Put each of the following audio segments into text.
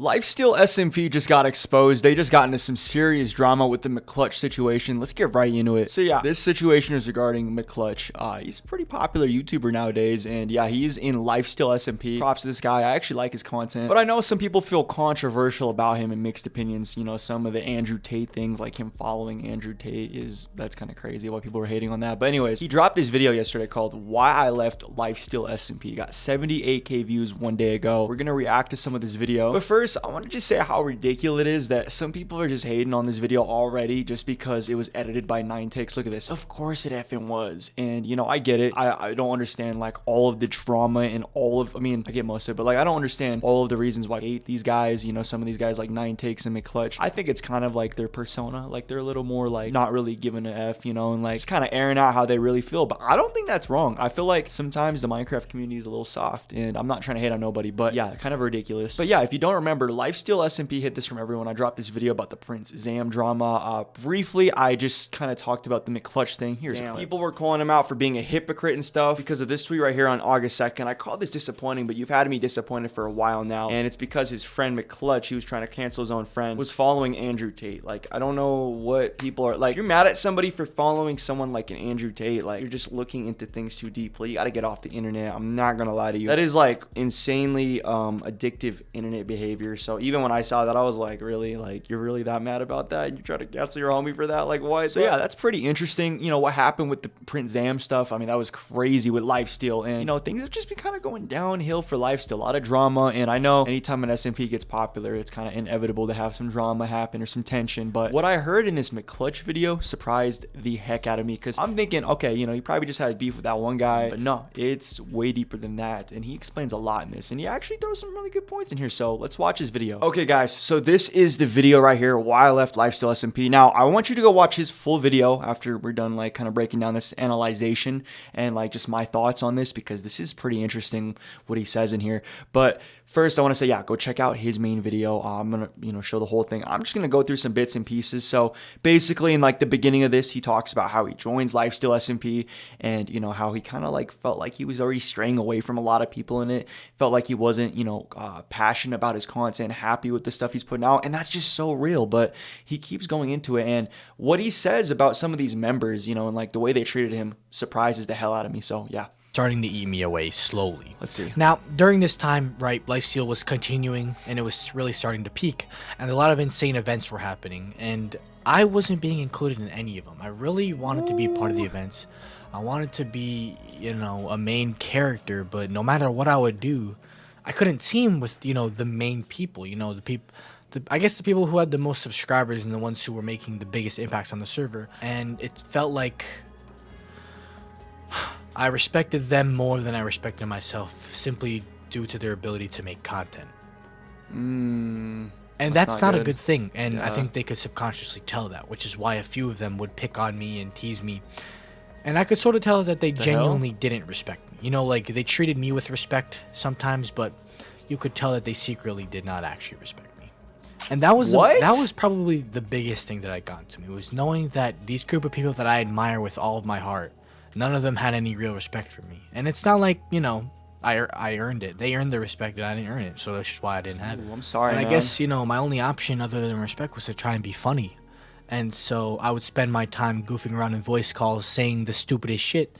LifestealSMP just got exposed. They just got into some serious drama with the McClutch situation. Let's get right into it. So yeah, this situation is regarding McClutch. He's a pretty popular YouTuber nowadays, and yeah, he's in LifestealSMP. Props to this guy. I actually like his content, but I know some people feel controversial about him and mixed opinions. You know, some of the Andrew Tate things, like him following Andrew Tate, that's kind of crazy why people were hating on that. But anyways, he dropped this video yesterday called "Why I Left LifestealSMP." Got 78K views one day ago. We're gonna react to some of this video, but first I want to just say how ridiculous it is that some people are just hating on this video already just because it was edited by 9 takes. Look at this. Of course it effing was. And you know, I get it. I don't understand like all of the drama and all of, I mean, I get most of it, but like I don't understand all of the reasons why I hate these guys. You know, some of these guys like 9 takes and McClutch. I think it's kind of like their persona. Like they're a little more like not really giving an F, you know, and like just kind of airing out how they really feel. But I don't think that's wrong. I feel like sometimes the Minecraft community is a little soft, and I'm not trying to hate on nobody, but yeah, kind of ridiculous. But yeah, if you don't remember, LifestealSMP hit this from everyone. I dropped this video about the Prince Zam drama. Briefly, I just kind of talked about the McClutch thing. Here's people were calling him out for being a hypocrite and stuff because of this tweet right here on August 2nd. I called this disappointing, but you've had me disappointed for a while now, and it's because his friend McClutch, he was trying to cancel his own friend, was following Andrew Tate. Like, I don't know what people are like. You're mad at somebody for following someone like an Andrew Tate. Like, you're just looking into things too deeply. You got to get off the internet. I'm not gonna lie to you. That is like insanely addictive internet behavior. So even when I saw that, I was like, really? Like, you're really that mad about that? You try to cancel your homie for that? Like, what? So yeah, that's pretty interesting. You know, what happened with the Prince Zam stuff, I mean, that was crazy with Lifesteal, and you know, things have just been kind of going downhill for Lifesteal. A lot of drama, and I know anytime an SMP gets popular, it's kind of inevitable to have some drama happen or some tension. But what I heard in this McClutch video surprised the heck out of me, because I'm thinking, okay, you know, he probably just had beef with that one guy, but no, it's way deeper than that, and he explains a lot in this, and he actually throws some really good points in here. So let's watch his video. Okay guys, so this is the video right here, why I left LifestealSMP. Now I want you to go watch his full video after we're done like kind of breaking down this analyzation and like just my thoughts on this, because this is pretty interesting what he says in here. But first I want to say, yeah, go check out his main video. I'm gonna, you know, show the whole thing. I'm just gonna go through some bits and pieces. So basically in like the beginning of this, he talks about how he joins LifestealSMP, and you know, how he kind of like felt like he was already straying away from a lot of people in it, felt like he wasn't, you know, passionate about his content, happy with the stuff he's putting out, and that's just so real. But he keeps going into it, and what he says about some of these members, you know, and like the way they treated him surprises the hell out of me. So yeah, starting to eat me away slowly. Let's see. Now, during this time, right, Lifesteal was continuing, and it was really starting to peak, and a lot of insane events were happening, and I wasn't being included in any of them. I really wanted to be a part of the events. I wanted to be, you know, a main character, but no matter what I would do, I couldn't team with, you know, the main people, you know, the people, I guess the people who had the most subscribers and the ones who were making the biggest impacts on the server. And it felt like I respected them more than I respected myself, simply due to their ability to make content. And that's not a good thing. And yeah, I think they could subconsciously tell that, which is why a few of them would pick on me and tease me. And I could sort of tell that they genuinely didn't respect me. You know, like they treated me with respect sometimes, but you could tell that they secretly did not actually respect me. And that was that was probably the biggest thing that got to me, was knowing that these group of people that I admire with all of my heart, none of them had any real respect for me. And it's not like, you know, I earned it. They earned the respect and I didn't earn it. So that's just why I didn't have it. I'm sorry, and man. I guess, you know, my only option other than respect was to try and be funny. And so I would spend my time goofing around in voice calls, saying the stupidest shit.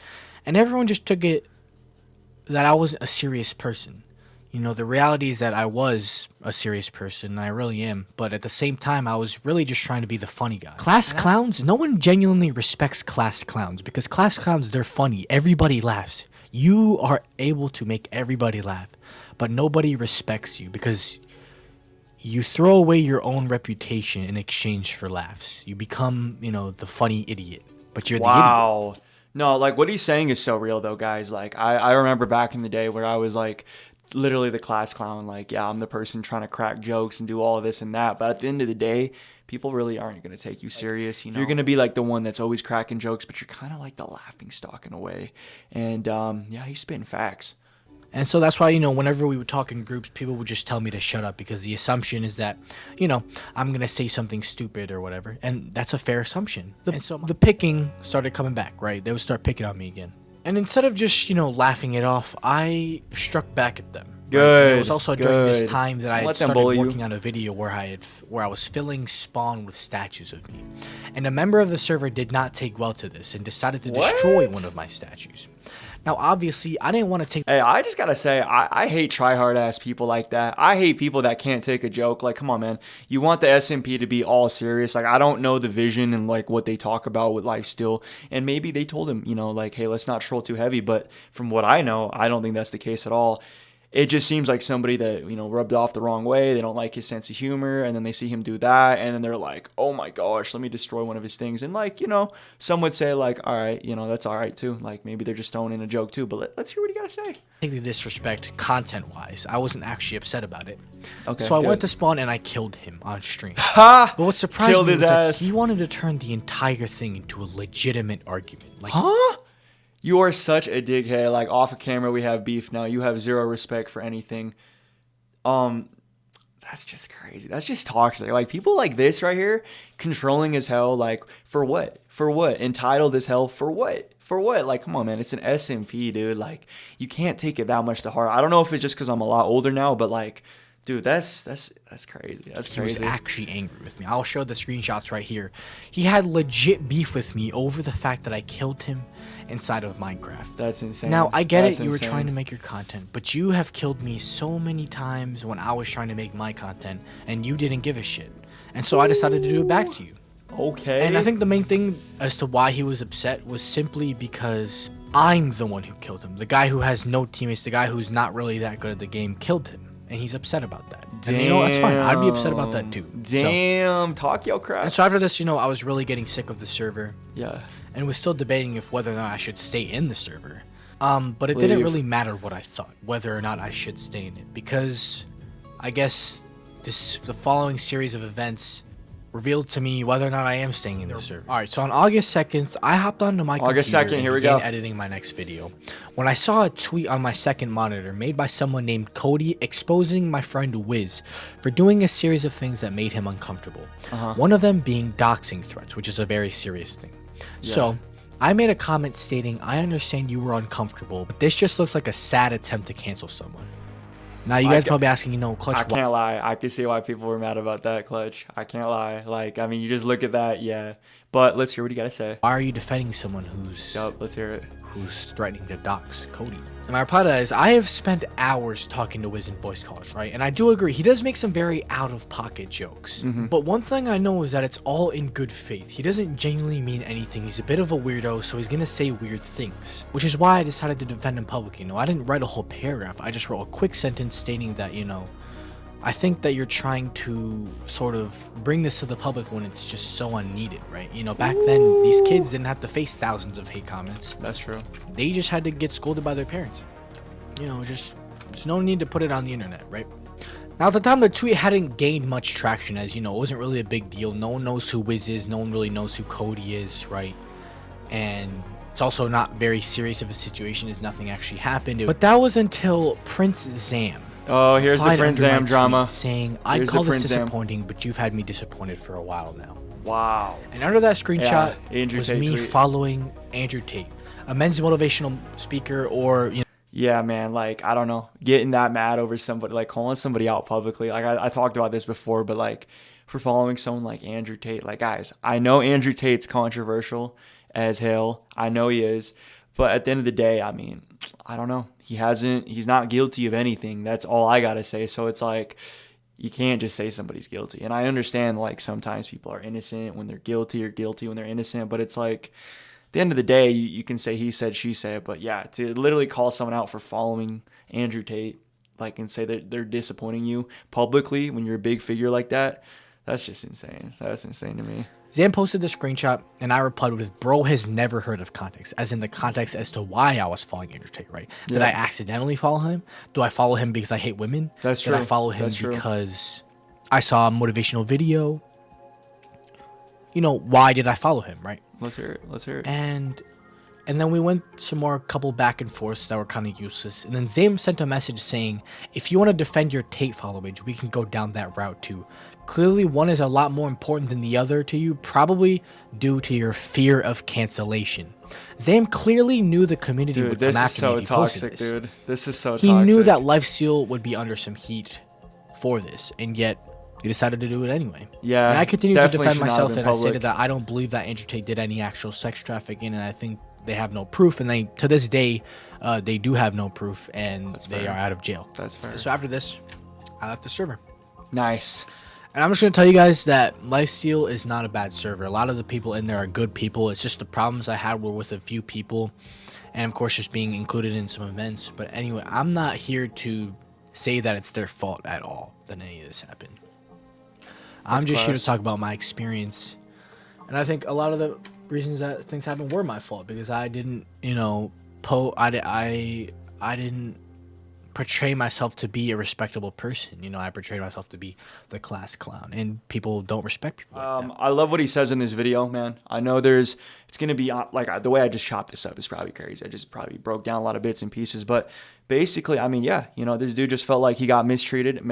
And everyone just took it that I wasn't a serious person. You know, the reality is that I was a serious person, and I really am. But at the same time, I was really just trying to be the funny guy. Class clowns? No one genuinely respects class clowns, because class clowns, they're funny. Everybody laughs. You are able to make everybody laugh, but nobody respects you because you throw away your own reputation in exchange for laughs. You become, you know, the funny idiot, but you're the idiot. No, like what he's saying is so real though, guys. Like I remember back in the day where I was like literally the class clown. Like, yeah, I'm the person trying to crack jokes and do all of this and that. But at the end of the day, people really aren't going to take you serious. You know, you're going to be like the one that's always cracking jokes, but you're kind of like the laughing stock in a way. And yeah, he's spitting facts. And so that's why, you know, whenever we would talk in groups, people would just tell me to shut up, because the assumption is that, you know, I'm going to say something stupid or whatever. And that's a fair assumption. And so the picking started coming back, right? They would start picking on me again. And instead of just, you know, laughing it off, I struck back at them. Good. And it was also during this time that I had started bully working on a video where I was filling spawn with statues of me, and a member of the server did not take well to this and decided to destroy one of my statues. Now, obviously, I didn't want to take. Hey, I just gotta say, I hate tryhard ass people like that. I hate people that can't take a joke. Like, come on, man. You want the SMP to be all serious. Like, I don't know the vision and like what they talk about with Lifesteal. And maybe they told him, you know, like, hey, let's not troll too heavy. But from what I know, I don't think that's the case at all. It just seems like somebody that, you know, rubbed off the wrong way. They don't like his sense of humor, and then they see him do that, and then they're like, oh my gosh, let me destroy one of his things. And like, you know, some would say like, all right, you know, that's all right too. Like maybe they're just throwing in a joke too, but let's hear what he got to say. Take the disrespect content-wise. I wasn't actually upset about it. Okay, so I went to spawn and I killed him on stream. Ha! But what surprised Killed me his was ass. that he wanted to turn the entire thing into a legitimate argument. Like, Huh? You are such a dighead. Like off of camera, we have beef now. You have zero respect for anything. That's just crazy. That's just toxic. Like people like this right here, controlling as hell. Like for what? For what? Entitled as hell. For what? For what? Like, come on, man. It's an SMP, dude. Like you can't take it that much to heart. I don't know if it's just because I'm a lot older now, but like, dude, that's crazy. That's he crazy. was actually angry with me. I'll show the screenshots right here. He had legit beef with me over the fact that I killed him inside of Minecraft. That's insane. Now, I get That's it. You were insane. trying to make your content, but you have killed me so many times when I was trying to make my content, and you didn't give a shit. And so I decided to do it back to you. Okay. And I think the main thing as to why he was upset was simply because I'm the one who killed him. The guy who has no teammates, the guy who's not really that good at the game, killed him. And he's upset about that. Damn. And you know, that's fine. I'd be upset about that too. Damn. Talk your crap. And so after this, you know, I was really getting sick of the server. Yeah. And was still debating if whether or not I should stay in the server. But it didn't Leave. really matter what I thought, whether or not I should stay in it. Because I guess the following series of events revealed to me whether or not I am staying in the server. Alright, so on August 2nd, I hopped onto my August computer 2nd, here and we began go. editing my next video. When I saw a tweet on my second monitor made by someone named Cody exposing my friend Wiz for doing a series of things that made him uncomfortable. One of them being doxing threats, which is a very serious thing. So, I made a comment stating, I understand you were uncomfortable, but this just looks like a sad attempt to cancel someone. Now, you guys probably asking, you know, Clutch, I can't lie. I can see why people were mad about that, Clutch. I can't lie. Like, I mean, you just look at that, yeah. But let's hear what you got to say. why are you defending someone who's Yup, let's hear it. threatening to dox Cody? And my reply to that is, I have spent hours talking to Wiz in voice calls, right? And I do agree, he does make some very out-of-pocket jokes. But one thing I know is that it's all in good faith. He doesn't genuinely mean anything. He's a bit of a weirdo, so he's gonna say weird things. Which is why I decided to defend him publicly. You know, I didn't write a whole paragraph. I just wrote a quick sentence stating that, you know, I think that you're trying to sort of bring this to the public when it's just so unneeded, right? You know, back then, these kids didn't have to face thousands of hate comments. That's true. They just had to get scolded by their parents. You know, just there's no need to put it on the internet, right? Now, at the time, the tweet hadn't gained much traction, as, you know, it wasn't really a big deal. No one knows who Wiz is. No one really knows who Cody is, right? And it's also not very serious of a situation as nothing actually happened. But that was until Prince Zam. Oh, here's the replied Prince under my Zam drama. tweet saying, I Here's call the this Prince Zam. disappointing, but you've had me disappointed for a while now. Wow. And under that screenshot Andrew was Tate me tweet. following Andrew Tate, a men's motivational speaker, or, you know, Yeah, man, like, I don't know, getting that mad over somebody, like, calling somebody out publicly. Like, I talked about this before, but, like, for following someone like Andrew Tate, like, guys, I know Andrew Tate's controversial as hell. I know he is. But at the end of the day, I mean, I don't know. He's not guilty of anything. That's all I got to say. So it's like, you can't just say somebody's guilty. And I understand, like, sometimes people are innocent when they're guilty or guilty when they're innocent. But it's like, at the end of the day, you can say he said, she said. But yeah, to literally call someone out for following Andrew Tate, like, and say that they're disappointing you publicly when you're a big figure like that, that's just insane. That's insane to me. Zam posted the screenshot, and I replied with, bro has never heard of context, as in the context as to why I was following Andrew Tate, right? Did I accidentally follow him? Do I follow him because I hate women? That's Did true. I follow him That's true. because I saw a motivational video? You know, why did I follow him, right? Let's hear it. Let's hear it. And And then we went some more couple back and forths that were kind of useless. And then Zame sent a message saying, if you want to defend your Tate followage, we can go down that route too. Clearly, one is a lot more important than the other to you, probably due to your fear of cancellation. Zame clearly knew the community would come after me if he posted this. Dude. This is so toxic. He knew that Lifesteal would be under some heat for this, and yet he decided to do it anyway. Yeah, and I continued to defend myself, and I stated that I don't believe that Andrew Tate did any actual sex trafficking, and I think they have no proof, and they, to this day, they do have no proof, and they are out of jail. That's fair. So after this, I left the server. Nice. And I'm just going to tell you guys that Lifesteal is not a bad server. A lot of the people in there are good people. It's just the problems I had were with a few people, and of course just being included in some events. But anyway, I'm not here to say that it's their fault at all that any of this happened. I'm just here to talk about my experience. And I think a lot of the reasons that things happened were my fault, because I didn't, you know, I didn't portray myself to be a respectable person. You know, I portrayed myself to be the class clown, and people don't respect people like that. I love what he says in this video, man. I know it's going to be like the way I just chopped this up is probably crazy. I just probably broke down a lot of bits and pieces, but basically, I mean, yeah, you know, this dude just felt like he got mistreated.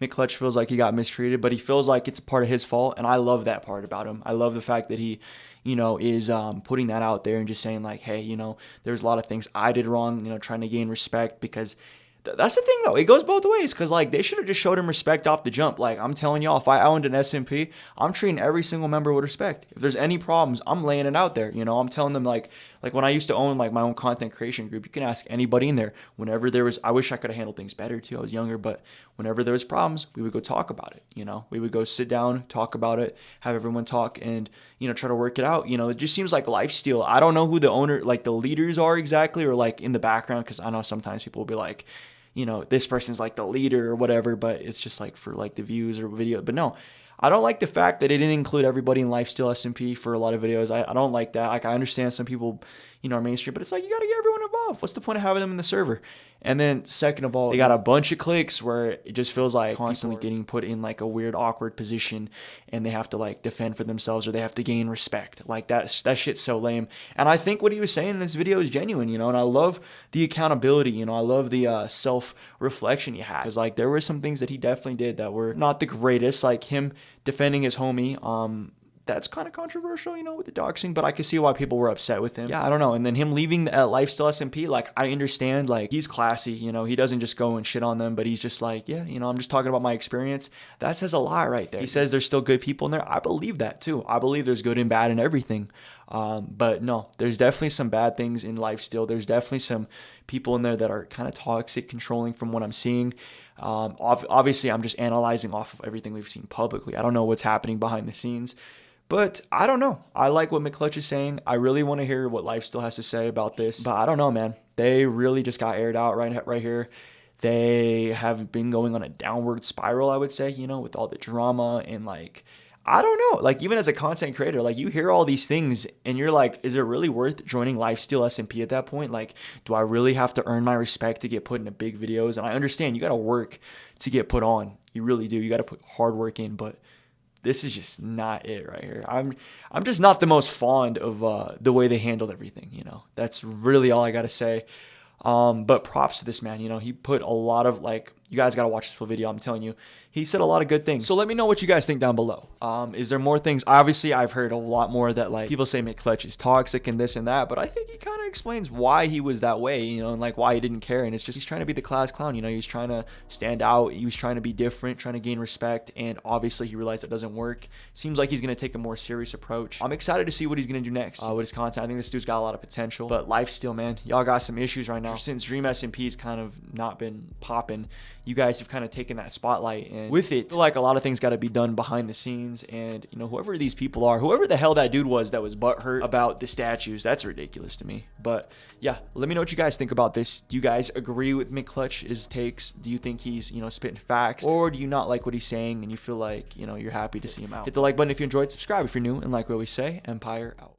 McClutch feels like he got mistreated, but he feels like it's a part of his fault, and I love that part about him. I love the fact that he, you know, is putting that out there and just saying like, hey, you know, there's a lot of things I did wrong, you know, trying to gain respect, because that's the thing, though. It goes both ways, because, like, they should have just showed him respect off the jump. Like, I'm telling y'all, if I owned an SMP, I'm treating every single member with respect. If there's any problems, I'm laying it out there. You know, I'm telling them, like when I used to own, like, my own content creation group, you can ask anybody in there. Whenever there was, I wish I could have handled things better, too. I was younger, but whenever there was problems, we would go talk about it, you know. We would go sit down, talk about it, have everyone talk, and, you know, try to work it out. You know, it just seems like Lifesteal. I don't know who the owner, like, the leaders are exactly, or, like, in the background, because I know sometimes people will be like, you know, this person's like the leader or whatever, but it's just like for like the views or video. But no, I don't like the fact that it didn't include everybody in LifestealSMP for a lot of videos. I don't like that. Like, I understand some people, you know, are mainstream, but it's like, you got to get everyone involved. What's the point of having them in the server? And then second of all, they got a bunch of cliques where it just feels like constantly getting put in like a weird, awkward position, and they have to like defend for themselves, or they have to gain respect. Like that shit's so lame. And I think what he was saying in this video is genuine, you know, and I love the accountability, you know, I love the self-reflection he had. Because like there were some things that he definitely did that were not the greatest, like him defending his homie. That's kind of controversial, you know, with the doxing, but I can see why people were upset with him. Yeah, I don't know. And then him leaving LifestealSMP, like, I understand, like, he's classy, you know, he doesn't just go and shit on them, but he's just like, yeah, you know, I'm just talking about my experience. That says a lot right there. He says there's still good people in there. I believe that too. I believe there's good and bad in everything. But no, there's definitely some bad things in Lifesteal. There's definitely some people in there that are kind of toxic, controlling from what I'm seeing. Obviously, I'm just analyzing off of everything we've seen publicly. I don't know what's happening behind the scenes. But I don't know. I like what McClutch is saying. I really want to hear what Lifesteal has to say about this. But I don't know, man. They really just got aired out right here. They have been going on a downward spiral, I would say, you know, with all the drama and like, I don't know. Like, even as a content creator, like, you hear all these things and you're like, is it really worth joining LifestealSMP at that point? Like, do I really have to earn my respect to get put into big videos? And I understand you got to work to get put on. You really do. You got to put hard work in, but this is just not it right here. I'm just not the most fond of the way they handled everything, you know. That's really all I got to say. But props to this man, you know. He put a lot of, like, you guys got to watch this full video, I'm telling you. He said a lot of good things. So let me know what you guys think down below. Is there more things? Obviously, I've heard a lot more that, like, people say McClutch is toxic and this and that, but I think he kind of explains why he was that way, you know, and like why he didn't care. And it's just, he's trying to be the class clown, you know. He's trying to stand out. He was trying to be different, trying to gain respect, and obviously he realized that doesn't work. Seems like he's going to take a more serious approach. I'm excited to see what he's going to do next with his content. I think this dude's got a lot of potential. But Lifesteal, man, y'all got some issues right now. Since Dream SMP's kind of not been popping, you guys have kind of taken that spotlight, and with it, I feel like a lot of things got to be done behind the scenes. And, you know, whoever these people are, whoever the hell that dude was that was butthurt about the statues, that's ridiculous to me. But yeah, let me know what you guys think about this. Do you guys agree with McClutch's takes? Do you think he's, you know, spitting facts, or do you not like what he's saying and you feel like, you know, you're happy to see him out? Hit the like button if you enjoyed, subscribe if you're new, and like what we say, Empire out.